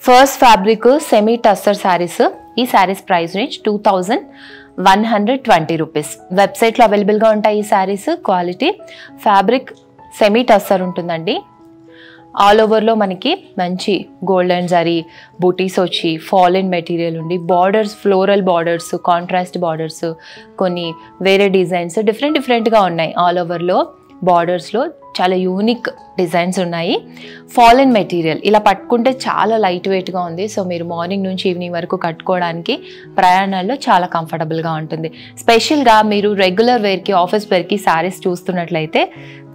First fabric semi tussar saris. ఈ saris price range 2120 rupees. వెబ్సైట్లో అవైలబుల్గా ఉంటాయి ఈ saris. Quality fabric semi tussar ఉంటుందండి. ఆల్ ఓవర్లో మనకి మంచి గోల్డెన్ జరీ బూటీస్ వచ్చి ఫాలిన్ మెటీరియల్ ఉండి borders floral borders, contrast borders, కొన్ని వేరే డిజైన్స్ డిఫరెంట్గా ఉన్నాయి. ఆల్ ఓవర్లో బార్డర్స్లో చాలా యూనిక్ డిజైన్స్ ఉన్నాయి. ఫాలిన్ మెటీరియల్ ఇలా పట్టుకుంటే చాలా లైట్ వెయిట్గా ఉంది. సో మీరు మార్నింగ్ నుంచి ఈవినింగ్ వరకు కట్టుకోవడానికి ప్రయాణాల్లో చాలా కంఫర్టబుల్గా ఉంటుంది. స్పెషల్గా మీరు రెగ్యులర్ వేర్కి ఆఫీస్ వేర్కి శారీస్ చూస్తున్నట్లయితే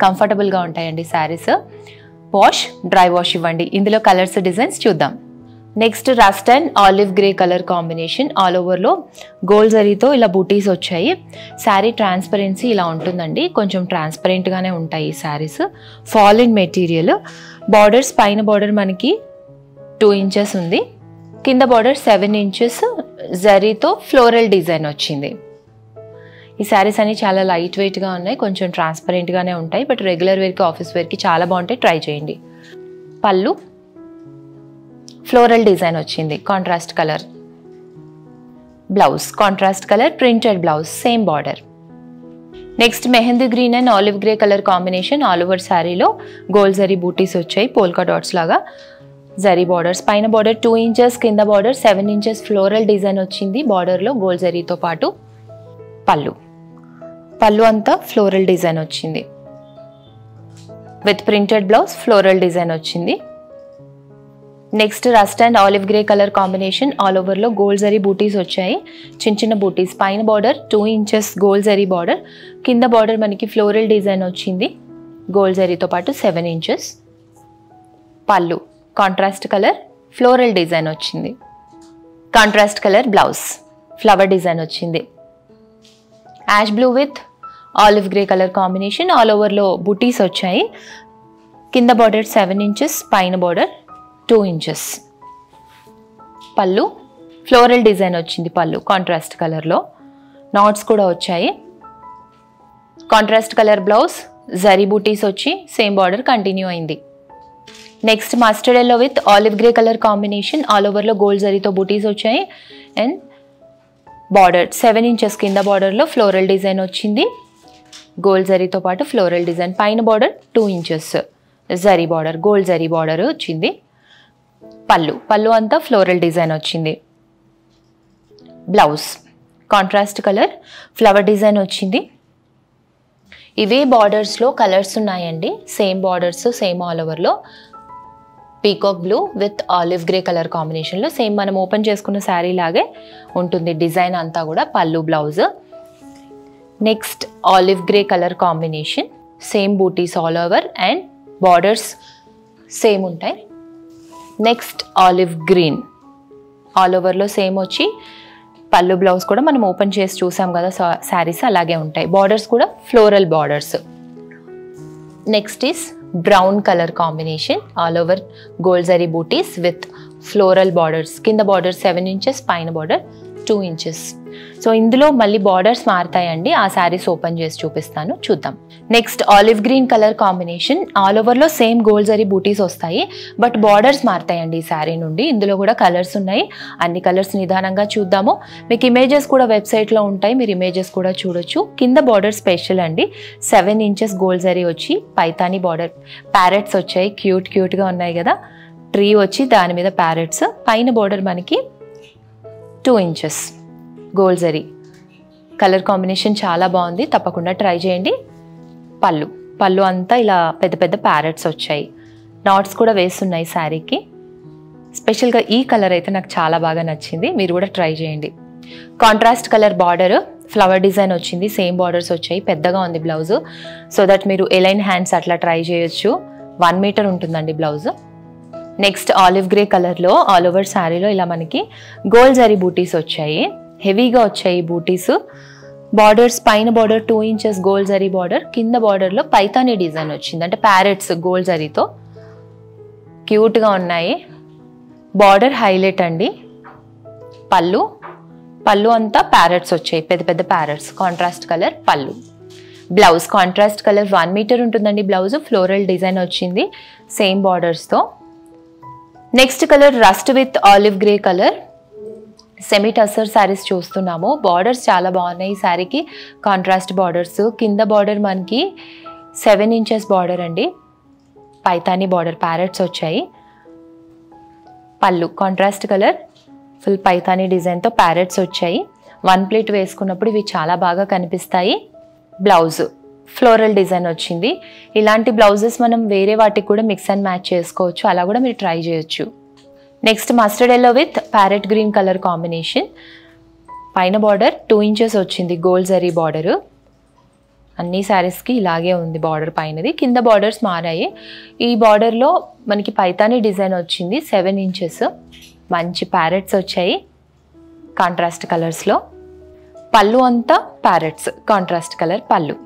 కంఫర్టబుల్గా ఉంటాయండి శారీస్. వాష్ డ్రై వాష్ ఇవ్వండి. ఇందులో కలర్స్ డిజైన్స్ చూద్దాం. Next rust and olive grey colour combination. All ఓవర్లో గోల్డ్ జరీతో ఇలా బూటీస్ వచ్చాయి. శారీ ట్రాన్స్పరెన్సీ ఇలా ఉంటుందండి. కొంచెం ట్రాన్స్పరెంట్గానే ఉంటాయి ఈ శారీస్. ఫాలిన్ మెటీరియల్. బార్డర్స్ పైన బార్డర్ మనకి 2 ఇంచెస్ ఉంది. కింద బార్డర్ 7 ఇంచెస్ జరీతో ఫ్లోరల్ డిజైన్ వచ్చింది. ఈ శారీస్ అన్ని చాలా లైట్ వెయిట్గా ఉన్నాయి. కొంచెం ట్రాన్స్పరెంట్గానే ఉంటాయి. బట్ రెగ్యులర్ వేర్కి ఆఫీస్ వేర్కి చాలా బాగుంటాయి. ట్రై చేయండి. పళ్ళు ఫ్లోరల్ డిజైన్ వచ్చింది. Contrast colour. Blouse contrast colour printed blouse, same border. Next mehendi green and olive grey colour combination. All over శారీలో గోల్డ్ జరీ బూటీస్ వచ్చాయి పోల్కా డాట్స్ లాగా. జరీ బార్డర్స్ పైన బార్డర్ 2 ఇంచెస్, కింద బార్డర్ 7 ఇంచెస్ ఫ్లోరల్ డిజైన్ వచ్చింది. బార్డర్లో గోల్డ్ జరీతో పాటు పళ్ళు అంతా ఫ్లోరల్ డిజైన్ వచ్చింది. With printed blouse floral design వచ్చింది. Next rust and olive grey colour combination. All ఓవర్లో గోల్డ్ జరీ బూటీస్ వచ్చాయి. చిన్న బూటీస్. పైన border 2 inches gold zari border. కింద బార్డర్ మనకి ఫ్లోరల్ డిజైన్ వచ్చింది. గోల్డ్ జరీతో పాటు 7 ఇంచెస్. పళ్ళు కాంట్రాస్ట్ కలర్ ఫ్లోరల్ డిజైన్ వచ్చింది. Contrast colour blouse flower design వచ్చింది. Ash blue with olive grey colour combination. All ఓవర్లో బూటీస్ వచ్చాయి. కింద బార్డర్ 7 ఇంచెస్, పైన బార్డర్ 2 ఇంచెస్. పళ్ళు ఫ్లోరల్ డిజైన్ వచ్చింది. పళ్ళు కాంట్రాస్ట్ కలర్లో నాట్స్ కూడా వచ్చాయి. కాంట్రాస్ట్ కలర్ బ్లౌజ్ జరీ బూటీస్ వచ్చి సేమ్ బార్డర్ కంటిన్యూ అయింది. Next mustard yellow with olive grey colour combination. All ఓవర్లో గోల్డ్ జరీతో బూటీస్ వచ్చాయి. అండ్ బార్డర్ 7 ఇంచెస్ కింద బార్డర్లో ఫ్లోరల్ డిజైన్ వచ్చింది. గోల్డ్ జరీతో పాటు ఫ్లోరల్ డిజైన్. పైన border 2 inches zari border, gold zari border వచ్చింది. పళ్ళు అంతా ఫ్లోరల్ డిజైన్ వచ్చింది. Blouse contrast colour flower design వచ్చింది. ఇవే బార్డర్స్లో కలర్స్ ఉన్నాయండి. సేమ్ బార్డర్స్, సేమ్ ఆల్ ఓవర్లో. Peacock blue with olive grey colour కాంబినేషన్లో సేమ్ మనం ఓపెన్ చేసుకున్న శారీ లాగే ఉంటుంది డిజైన్ అంతా కూడా. పళ్ళు blouse. Next olive grey colour combination. Same booties all over and borders same ఉంటాయి. Next olive green. ఆల్ ఓవర్లో సేమ్ వచ్చి పళ్ళు బ్లౌజ్ కూడా మనం ఓపెన్ చేసి చూసాం కదా శారీస్ అలాగే ఉంటాయి. బార్డర్స్ కూడా floral borders. Next is brown colour combination. All over gold zari బూటీస్ విత్ ఫ్లోరల్ బార్డర్స్. కింద బార్డర్ 7 ఇంచెస్, పైన బార్డర్ 2 ఇంచెస్. సో ఇందులో మళ్ళీ బార్డర్స్ మారుతాయండి. ఆ శారీస్ ఓపెన్ చేసి చూపిస్తాను, చూద్దాం. Next olive green colour combination. All ఓవర్లో సేమ్ గోల్డ్ జరీ బూటీస్ వస్తాయి. బట్ బార్డర్స్ మారుతాయండి ఈ శారీ నుండి. ఇందులో కూడా కలర్స్ ఉన్నాయి. అన్ని కలర్స్ నిదానంగా చూద్దాము. మీకు ఇమేజెస్ కూడా వెబ్సైట్లో ఉంటాయి, మీరు ఇమేజెస్ కూడా చూడొచ్చు. కింద బార్డర్ స్పెషల్ అండి. 7 ఇంచెస్ గోల్డ్ జరీ వచ్చి పైతాని బార్డర్. ప్యారెట్స్ వచ్చాయి, క్యూట్గా ఉన్నాయి కదా. ట్రీ వచ్చి దాని మీద ప్యారెట్స్. పైన బార్డర్ మనకి 2 inches gold zari. Colour combination చాలా బాగుంది, తప్పకుండా ట్రై చేయండి. పళ్ళు అంతా ఇలా పెద్ద పెద్ద ప్యారెట్స్ వచ్చాయి. నాట్స్ కూడా వేస్తున్నాయి శారీకి. స్పెషల్గా ఈ కలర్ అయితే నాకు చాలా బాగా నచ్చింది, మీరు కూడా ట్రై చేయండి. Contrast colour border flower design వచ్చింది. సేమ్ బార్డర్స్ వచ్చాయి. పెద్దగా ఉంది బ్లౌజ్. సో దట్ మీరు ఎలైన్ హ్యాండ్స్ అట్లా ట్రై చేయొచ్చు. 1 మీటర్ ఉంటుందండి బ్లౌజ్. నెక్స్ట్ ఆలివ్ గ్రే కలర్లో ఆల్ ఓవర్ శారీలో ఇలా మనకి గోల్డ్ జరీ బూటీస్ వచ్చాయి. హెవీగా వచ్చాయి బూటీస్. బార్డర్స్ పైన border 2 inches gold zari border. కింద బార్డర్లో పైతానీ డిజైన్ వచ్చింది, అంటే ప్యారెట్స్ గోల్డ్ జరీతో. క్యూట్గా ఉన్నాయి. బార్డర్ హైలైట్ అండి. పళ్ళు అంతా ప్యారెట్స్ వచ్చాయి, పెద్ద పెద్ద ప్యారెట్స్. కాంట్రాస్ట్ కలర్ పళ్ళు. బ్లౌజ్ కాంట్రాస్ట్ కలర్ 1 మీటర్ ఉంటుందండి బ్లౌజ్. ఫ్లోరల్ డిజైన్ వచ్చింది సేమ్ బార్డర్స్తో. Next colour rust with olive grey colour, semi tussar saris చూస్తున్నాము. బార్డర్స్ చాలా బాగున్నాయి ఈ శారీకి, కాంట్రాస్ట్ బార్డర్స్. కింద బార్డర్ మనకి 7 inches బార్డర్ అండి, పైతానీ బార్డర్, ప్యారెట్స్ వచ్చాయి. పళ్ళు కాంట్రాస్ట్ కలర్, ఫుల్ పైతానీ డిజైన్తో ప్యారెట్స్ వచ్చాయి. 1 ప్లేట్ వేసుకున్నప్పుడు ఇవి చాలా బాగా కనిపిస్తాయి. బ్లౌజ్ ఫ్లోరల్ డిజైన్ వచ్చింది. ఇలాంటి బ్లౌజెస్ మనం వేరే వాటికి కూడా మిక్స్ అండ్ మ్యాచ్ చేసుకోవచ్చు, అలా కూడా మీరు ట్రై చేయొచ్చు. Next mustard yellow with parrot green colour combination. పైన బార్డర్ 2 inches వచ్చింది, గోల్డ్ జరీ బార్డరు. అన్ని శారీస్కి ఇలాగే ఉంది బార్డర్ పైనది. కింద బార్డర్స్ మారాయి. ఈ బార్డర్లో మనకి పైతానీ డిజైన్ వచ్చింది, 7 inches. మంచి ప్యారెట్స్ వచ్చాయి కాంట్రాస్ట్ కలర్స్లో. పళ్ళు అంతా ప్యారెట్స్, కాంట్రాస్ట్ కలర్ పళ్ళు.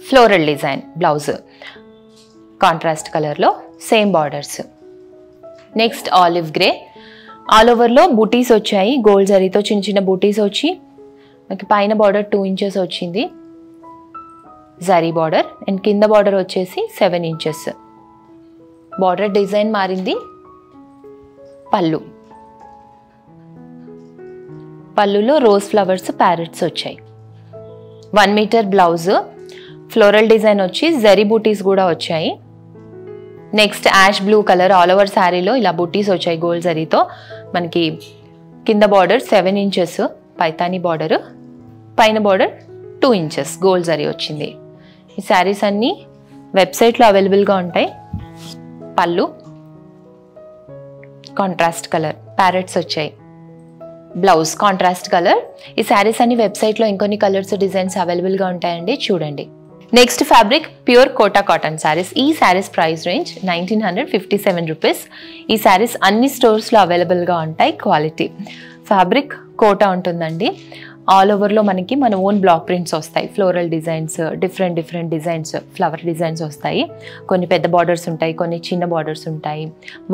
ఫ్లోరల్ డిజైన్ బ్లౌజ్ కాంట్రాస్ట్ కలర్లో, same borders. Next olive grey, all ఓవర్లో బూటీస్ వచ్చాయి, గోల్డ్ జరీతో చిన్న చిన్న బూటీస్ వచ్చి మనకి పైన బార్డర్ 2 inches వచ్చింది జరీ బార్డర్, అండ్ కింద బార్డర్ వచ్చేసి 7 inches. బార్డర్ డిజైన్ మారింది. పళ్ళు, పళ్ళులో రోజ్ ఫ్లవర్స్ ప్యారెట్స్ వచ్చాయి. 1 meter బ్లౌజ్, ఫ్లోరల్ డిజైన్ వచ్చి జరీ బూటీస్ కూడా వచ్చాయి. Next ash blue colour, all over శారీలో ఇలా బూటీస్ వచ్చాయి గోల్డ్ జరీతో. మనకి కింద బార్డర్ 7 inches పైతానీ బార్డర్, పైన బార్డర్ 2 inches గోల్డ్ జరీ వచ్చింది. ఈ శారీస్ అన్నీ వెబ్సైట్లో అవైలబుల్గా ఉంటాయి. పళ్ళు కాంట్రాస్ట్ కలర్, ప్యారెట్స్ వచ్చాయి. Blouse contrast colour. ఈ శారీస్ అన్ని వెబ్సైట్లో ఇంకొన్ని కలర్స్ డిజైన్స్ అవైలబుల్గా ఉంటాయండి, చూడండి. Next fabric pure Kota cotton saris. ఈ శారీస్ ప్రైస్ రేంజ్ 1957 రూపీస్. ఈ శారీస్ అన్ని స్టోర్స్లో అవైలబుల్గా ఉంటాయి. క్వాలిటీ ఫ్యాబ్రిక్ కోటా ఉంటుందండి. ఆల్ ఓవర్లో మనకి మన ఓన్ బ్లాక్ ప్రింట్స్ వస్తాయి, floral designs, different designs, flower designs వస్తాయి. కొన్ని పెద్ద బార్డర్స్ ఉంటాయి, కొన్ని చిన్న బార్డర్స్ ఉంటాయి,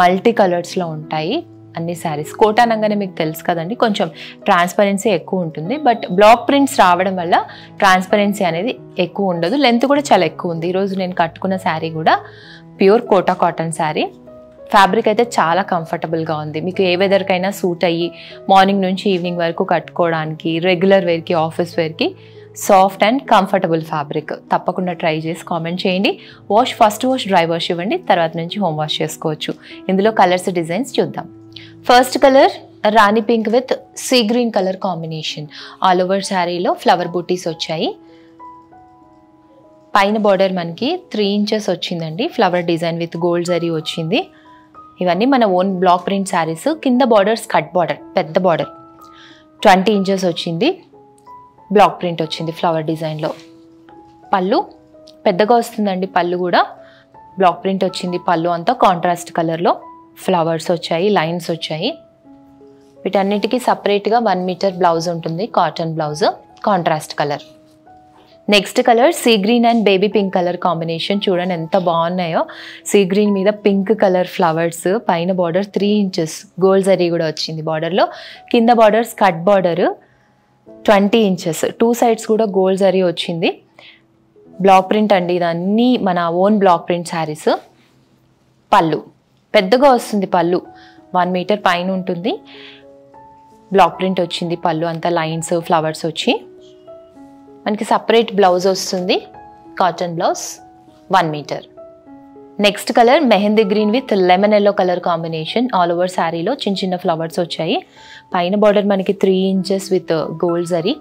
మల్టీ కలర్స్లో ఉంటాయి అన్ని శారీస్. కోటా అనగానే మీకు తెలుసు కదండి, కొంచెం ట్రాన్స్పరెన్సీ ఎక్కువ ఉంటుంది. బట్ బ్లాక్ ప్రింట్స్ రావడం వల్ల ట్రాన్స్పరెన్సీ అనేది ఎక్కువ ఉండదు. లెంత్ కూడా చాలా ఎక్కువ ఉంది. ఈరోజు నేను కట్టుకున్న శారీ కూడా pure Kota cotton sari. Fabric అయితే చాలా కంఫర్టబుల్గా ఉంది. మీకు ఏ వెదర్కైనా సూట్ అయ్యి మార్నింగ్ నుంచి ఈవినింగ్ వరకు కట్టుకోవడానికి, రెగ్యులర్ వేర్కి, ఆఫీస్ వేర్కి సాఫ్ట్ అండ్ కంఫర్టబుల్ ఫ్యాబ్రిక్. తప్పకుండా ట్రై చేసి కామెంట్ చేయండి. ఫస్ట్ వాష్ డ్రై వాష్ ఇవ్వండి, తర్వాత నుంచి హోమ్ వాష్ చేసుకోవచ్చు. ఇందులో కలర్స్ డిజైన్స్ చూద్దాం. First colour rani pink with sea green colour combination. All over శారీలో ఫ్లవర్ బూటీస్ వచ్చాయి. పైన బార్డర్ మనకి 3 inches వచ్చిందండి, flower design with gold zari వచ్చింది. ఇవన్నీ మన ఓన్ బ్లాక్ ప్రింట్ శారీస్. కింద బార్డర్ స్కట్ బార్డర్, పెద్ద బార్డర్ 20 inches వచ్చింది. బ్లాక్ ప్రింట్ వచ్చింది ఫ్లవర్ డిజైన్లో. పళ్ళు పెద్దగా వస్తుందండి, పళ్ళు కూడా బ్లాక్ ప్రింట్ వచ్చింది. పళ్ళు అంతా కాంట్రాస్ట్ కలర్లో ఫ్లవర్స్ వచ్చాయి, లైన్స్ వచ్చాయి. వీటన్నిటికీ సపరేట్గా 1 meter బ్లౌజ్ ఉంటుంది, cotton blouse, contrast colour. Next colour sea green and baby pink colour combination. చూడండి ఎంత బాగున్నాయో. సీ గ్రీన్ మీద పింక్ కలర్ ఫ్లవర్స్, పైన బార్డర్ 3 inches గోల్డ్ జరీ కూడా వచ్చింది బార్డర్లో. కింద border skirt border 20 inches, 2 sides కూడా గోల్డ్ జరీ వచ్చింది. బ్లాక్ ప్రింట్ అండి, ఇదన్నీ మన ఓన్ బ్లాక్ ప్రింట్ శారీస్. పళ్ళు పెద్దగా వస్తుంది, పళ్ళు 1 meter పైన ఉంటుంది. బ్లాక్ ప్రింట్ వచ్చింది, పళ్ళు అంతా లైన్స్, ఫ్లవర్స్ వచ్చి. మనకి సపరేట్ బ్లౌజ్ వస్తుంది, cotton blouse, 1 meter. Next colour mehndi green with lemon yellow colour combination. All over శారీలో చిన్న చిన్న ఫ్లవర్స్ వచ్చాయి. పైన బార్డర్ మనకి 3 inches with gold zari,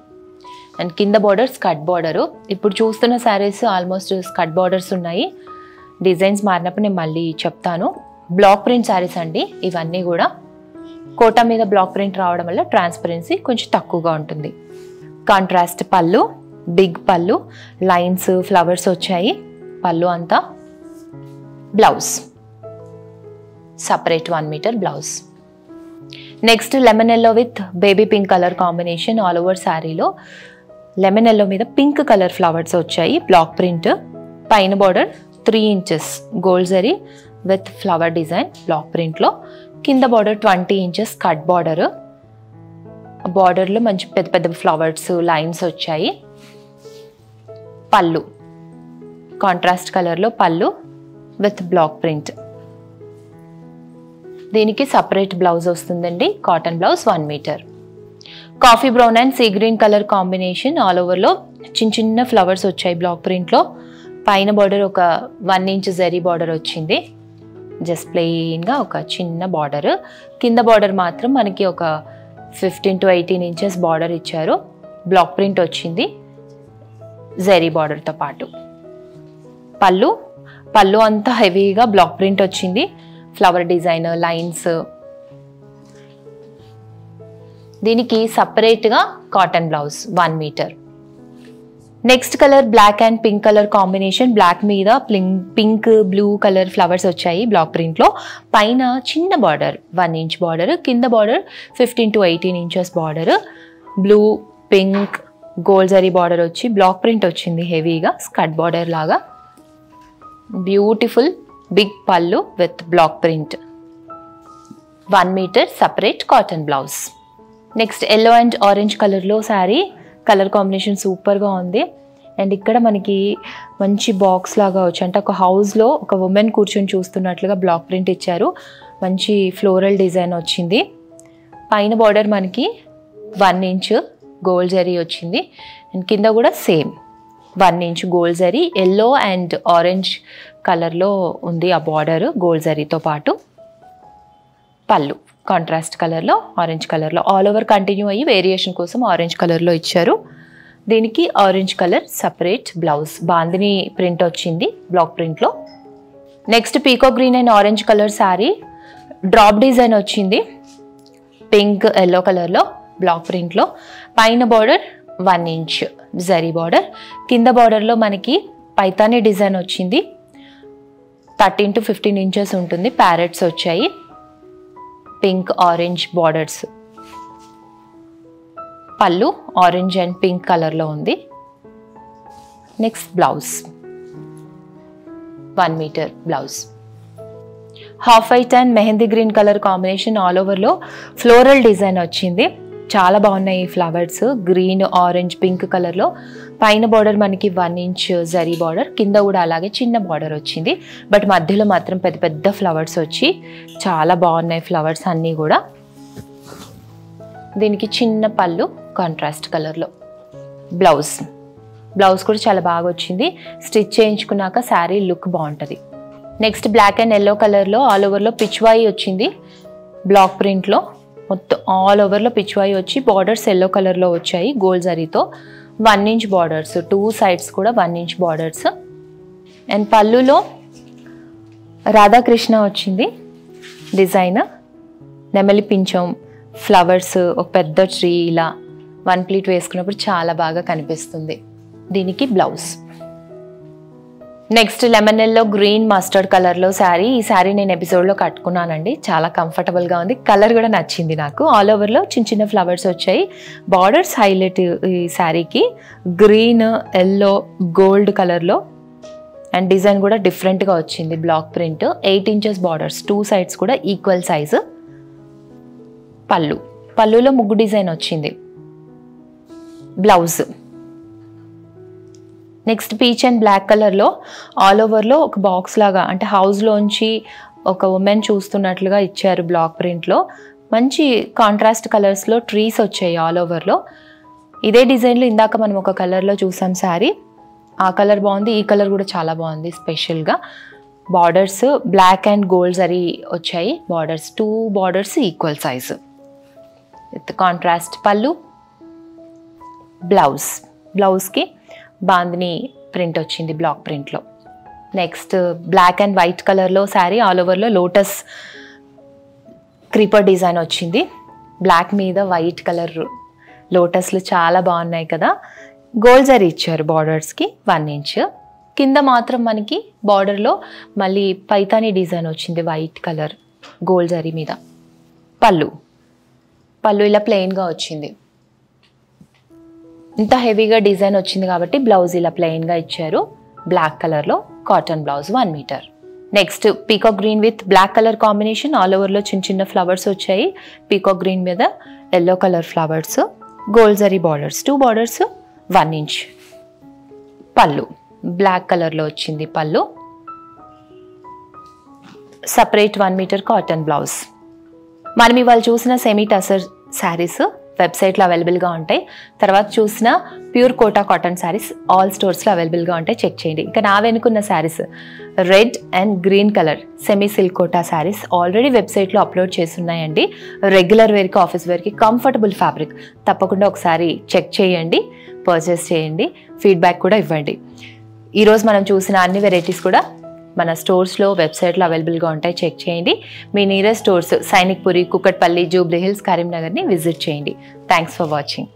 and కింద బార్డర్ స్కట్ బార్డరు. ఇప్పుడు చూస్తున్న శారీస్ ఆల్మోస్ట్ స్కట్ బార్డర్స్ ఉన్నాయి. డిజైన్స్ మారినప్పుడు నేను మళ్ళీ చెప్తాను. బ్లాక్ ప్రింట్ శారీస్ అండి ఇవన్నీ కూడా. కోటా మీద బ్లాక్ ప్రింట్ రావడం వల్ల ట్రాన్స్పరెన్సీ కొంచెం తక్కువగా ఉంటుంది. కాంట్రాస్ట్ పళ్ళు, బిగ్ పళ్ళు, లైన్స్, ఫ్లవర్స్ వచ్చాయి. పళ్ళు అంతా. Blouse separate 1 meter blouse. Next lemon yellow with baby pink colour combination. All over శారీలో లెమన్ ఎల్లో మీద పింక్ కలర్ ఫ్లవర్స్ వచ్చాయి, బ్లాక్ ప్రింట్. పైన border 3 inches gold zari with flower design, block ప్రింట్లో. కింద బార్డర్ 20 inches కట్ బార్డర్. బార్డర్లో మంచి పెద్ద పెద్ద ఫ్లవర్స్, లైన్స్ వచ్చాయి. పళ్ళు కాంట్రాస్ట్ కలర్లో పళ్ళు విత్ బ్లాక్ ప్రింట్. దీనికి సపరేట్ బ్లౌజ్ వస్తుందండి, cotton blouse 1 metre. Coffee brown and sea green colour combination, all ఓవర్లో చిన్న చిన్న ఫ్లవర్స్ వచ్చాయి బ్లాక్ ప్రింట్లో. పైన బార్డర్ ఒక 1 ఇంచ్ జరీ బార్డర్ వచ్చింది, జస్ట్ ప్లెయిన్గా ఒక చిన్న బార్డర్. కింద బార్డర్ మాత్రం మనకి ఒక 15 to 18 ఇంచెస్ బార్డర్ ఇచ్చారు. బ్లాక్ ప్రింట్ వచ్చింది జరీ బార్డర్తో పాటు. పళ్ళు అంతా హెవీగా బ్లాక్ ప్రింట్ వచ్చింది, ఫ్లవర్ డిజైన్, లైన్స్. దీనికి సపరేట్గా cotton blouse 1 metre. Next colour black and pink colour combination. Black మీద పింక్ బ్లూ కలర్ ఫ్లవర్స్ వచ్చాయి బ్లాక్ ప్రింట్లో. పైన చిన్న బార్డర్ 1 ఇంచ్ బార్డర్, కింద border 15 to 18 inches border. Blue, pink, gold zari border వచ్చి బ్లాక్ ప్రింట్ వచ్చింది హెవీగా, స్కర్ట్ బార్డర్ లాగా. బ్యూటిఫుల్ బిగ్ పళ్ళు with block print. 1 metre separate cotton blouse. Next yellow and orange కలర్లో శారీ. కలర్ కాంబినేషన్ సూపర్గా ఉంది. అండ్ ఇక్కడ మనకి మంచి బాక్స్ లాగా వచ్చి, అంటే ఒక హౌస్లో ఒక ఉమెన్ కూర్చొని చూస్తున్నట్లుగా బ్లాక్ ప్రింట్ ఇచ్చారు. మంచి ఫ్లోరల్ డిజైన్ వచ్చింది. పైన బార్డర్ మనకి 1 ఇంచ్ గోల్డ్ జరీ వచ్చింది. అండ్ కింద కూడా same 1 inch gold zari. Yellow and orange కలర్లో ఉంది ఆ బార్డర్ గోల్డ్ జరీతో పాటు. పళ్ళు కాంట్రాస్ట్ కలర్లో, ఆరెంజ్ కలర్లో, ఆల్ ఓవర్ కంటిన్యూ అయ్యి వేరియేషన్ కోసం ఆరెంజ్ కలర్లో ఇచ్చారు. దీనికి orange colour separate blouse. Bandhani print వచ్చింది బ్లాక్ ప్రింట్లో. Next peacock green and orange colour sari. Drop design వచ్చింది పింక్ ఎల్లో కలర్లో బ్లాక్ ప్రింట్లో. పైన బార్డర్ 1 ఇంచ్ జరీ బార్డర్. కింద బార్డర్లో మనకి పైతానీ డిజైన్ వచ్చింది. 13 to 15 ఇంచెస్ ఉంటుంది. ప్యారెట్స్ వచ్చాయి, పింక్ ఆరెంజ్ బార్డర్స్. పళ్ళు ఆరెంజ్ అండ్ పింక్ కలర్లో ఉంది. Next blouse 1 metre blouse. Half white and mehndi green colour combination, all ఓవర్లో ఫ్లోరల్ డిజైన్ వచ్చింది. చాలా బాగున్నాయి ఈ ఫ్లవర్స్, గ్రీన్, ఆరెంజ్, పింక్ కలర్లో. పైన బార్డర్ మనకి 1 ఇంచ్ జరీ బార్డర్, కింద కూడా అలాగే చిన్న బార్డర్ వచ్చింది. బట్ మధ్యలో మాత్రం పెద్ద పెద్ద ఫ్లవర్స్ వచ్చి చాలా బాగున్నాయి ఫ్లవర్స్ అన్నీ కూడా. దీనికి చిన్న పళ్ళు కాంట్రాస్ట్ కలర్లో. బ్లౌజ్ కూడా చాలా బాగా వచ్చింది. స్టిచ్ చేయించుకున్నాక శారీ లుక్ బాగుంటుంది. నెక్స్ట్ బ్లాక్ అండ్ ఎల్లో కలర్లో ఆల్ ఓవర్లో పిచ్వాయి వచ్చింది బ్లాక్ ప్రింట్లో. మొత్తం ఆల్ ఓవర్లో పిచ్వాయి వచ్చి బార్డర్స్ ఎల్లో కలర్లో వచ్చాయి గోల్డ్ జరీతో. 1 ఇంచ్ బార్డర్స్, 2 సైడ్స్ కూడా 1 ఇంచ్ బార్డర్స్. అండ్ పళ్ళులో రాధాకృష్ణ వచ్చింది డిజైన్. నెమలి పించం, ఫ్లవర్స్, ఒక పెద్ద ట్రీ, ఇలా 1 ప్లీట్ వేసుకున్నప్పుడు చాలా బాగా కనిపిస్తుంది. దీనికి blouse. Next lemon yellow green mustard కలర్లో శారీ. ఈ శారీ నేను ఎపిసోడ్లో కట్టుకున్నానండి, చాలా కంఫర్టబుల్గా ఉంది. కలర్ కూడా నచ్చింది నాకు. ఆల్ ఓవర్లో చిన్న చిన్న ఫ్లవర్స్ వచ్చాయి. బార్డర్స్ హైలైట్ ఈ శారీకి. గ్రీన్, ఎల్లో, గోల్డ్ కలర్లో. అండ్ డిజైన్ కూడా డిఫరెంట్గా వచ్చింది block print. 8 inches borders, 2 sides కూడా ఈక్వల్ సైజు. పళ్ళులో ముగ్గు డిజైన్ వచ్చింది. Blouse. Next peach and black కలర్లో ఆల్ ఓవర్లో ఒక బాక్స్ లాగా, అంటే హౌస్లోంచి ఒక ఉమెన్ చూస్తున్నట్లుగా ఇచ్చారు బ్లాక్ ప్రింట్లో. మంచి కాంట్రాస్ట్ కలర్స్లో ట్రీస్ వచ్చాయి ఆల్ ఓవర్లో. ఇదే డిజైన్లో ఇందాక మనం ఒక కలర్లో చూసాం శారీ, ఆ కలర్ బాగుంది. ఈ కలర్ కూడా చాలా బాగుంది స్పెషల్గా. Borders black and gold zari వచ్చాయి. Borders 2 borders equal size with contrast పళ్ళు. బ్లౌజ్కి బాందిని ప్రింట్ వచ్చింది బ్లాక్ ప్రింట్లో. నెక్స్ట్ బ్లాక్ అండ్ వైట్ కలర్లో శారీ. ఆల్ ఓవర్లో లోటస్ క్రీపర్ డిజైన్ వచ్చింది. బ్లాక్ మీద వైట్ కలర్ లోటస్లు చాలా బాగున్నాయి కదా. గోల్డ్ జరీ ఇచ్చారు బార్డర్స్కి 1 ఇంచ్. కింద మాత్రం మనకి బార్డర్లో మళ్ళీ పైతానీ డిజైన్ వచ్చింది వైట్ కలర్ గోల్డ్ జరీ మీద. పళ్ళు ఇలా ప్లెయిన్గా వచ్చింది. ఇంత హెవీగా డిజైన్ వచ్చింది కాబట్టి బ్లౌజ్ ఇలా ప్లెయిన్గా ఇచ్చారు బ్లాక్ కలర్లో. Cotton blouse 1 metre. Next peacock green with black colour combination. All ఓవర్లో చిన్న చిన్న ఫ్లవర్స్ వచ్చాయి. పీకాక్ గ్రీన్ మీద yellow colour flowers, gold zari borders, 2 borders 1 inch. పళ్ళు బ్లాక్ కలర్లో వచ్చింది. పళ్ళు సపరేట్ 1 మీటర్ కాటన్ బ్లౌజ్. మనం ఇవాళ చూసిన సెమీ టసర్ శారీస్ వెబ్సైట్లో అవైలబుల్గా ఉంటాయి. తర్వాత చూసిన pure Kota cotton saris all స్టోర్స్లో అవైలబుల్గా ఉంటాయి, చెక్ చేయండి. ఇంకా నా వెనుకున్న saris red and green colour semi silk Kota saris already వెబ్సైట్లో అప్లోడ్ చేస్తున్నాయండి. రెగ్యులర్ వేర్కి, ఆఫీస్ వేర్కి కంఫర్టబుల్ ఫ్యాబ్రిక్. తప్పకుండా ఒకసారి చెక్ చేయండి, పర్చేస్ చేయండి, ఫీడ్బ్యాక్ కూడా ఇవ్వండి. ఈరోజు మనం చూసిన అన్ని వెరైటీస్ కూడా మన స్టోర్స్లో, వెబ్సైట్లో అవైలబుల్గా ఉంటాయి, చెక్ చేయండి. మీ నియరెస్ట్ స్టోర్స్ సైనిక్ పురి, కుకట్పల్లి, జూబ్లీ హిల్స్, కరీంనగర్ని విజిట్ చేయండి. Thanks for watching.